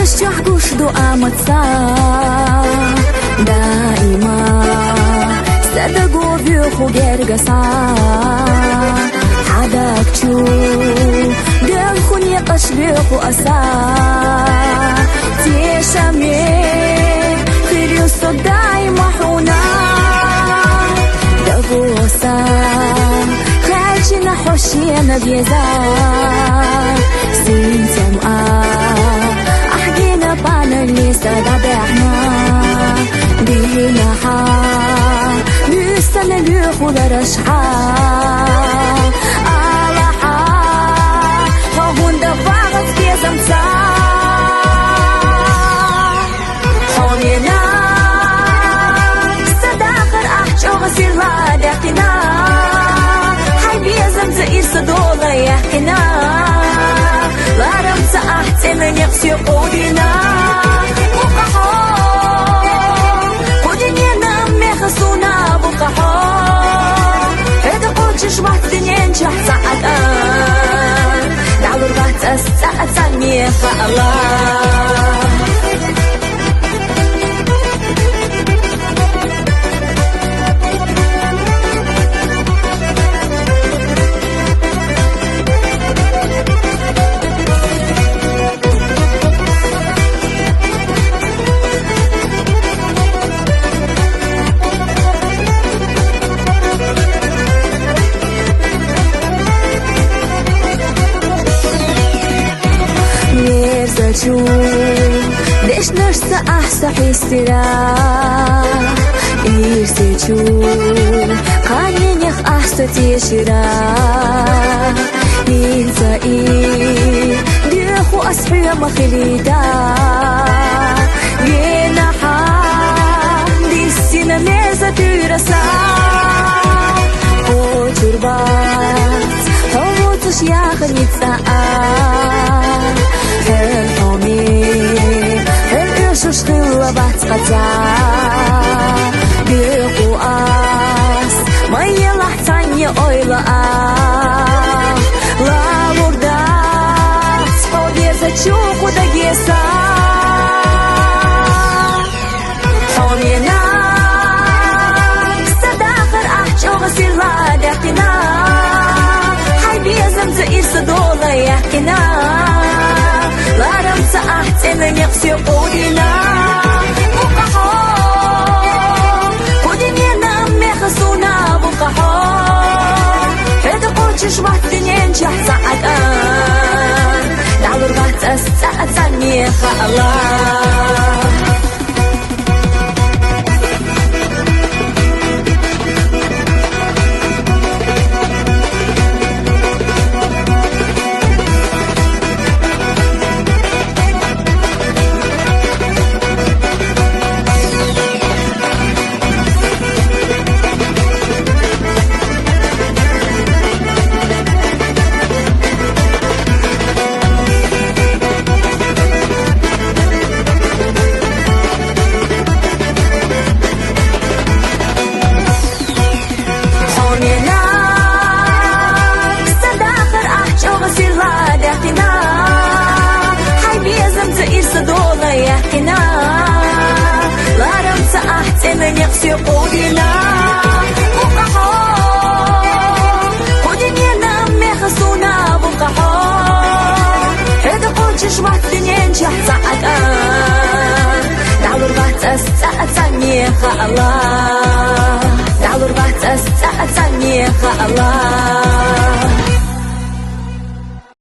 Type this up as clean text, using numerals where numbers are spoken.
تشجح دعاء متسا دائما صدقوا بيخو جرقصا حداك تشو قال خوني قش بيخو أسا تيشامي خيري الصداي محونا دقوصا خالشنا حوشينا بيزا سينتم أحجينا بانا اللي سدابعنا بينا حا بيستنى بيخو درشحا آلاحا خوون دفاغت بيزمتا حومينا صداقر أحجو غسير لا داقنا حي بيزمتا إيصدولا يحكنا لارم سأحتنا نقسي قودنا وقحو قودنا ميخصونا بقحو هذا قوتش وقت ننجح ساعتا دعو رغات الساعة ميخ الله ليش نرسى أحسح استرا إيرسيتشو قانين يخ أحسة يشرا إنسا ديخو أسحي مخليدا ينحا ديسينا ميزة ترسا هو تربات هو تشياخ نتساء شتوا باتقطع بيقو آس ما يلح تاني أويلا لا بردات حوديزة تشوق ودقيسا حومينا صداقر أحجو غسير لا داقنا حي بيزم زئير صدولا يحكنا لارم سأحتنا نقسي قودنا وقحو قودنا ميخصونا بقحو هذا قوتش وقت ننجح ساعتا دعو رغات الساعة ميخ الله صدولا يحكنا لارم سأحتنا نقسي قودنا وقحو قودنا ميخصونا بقحو هذا قوتش وقت ننجح ساعتا دعو رغات الساعة ميخ الله دعو رغات الساعة ميخ الله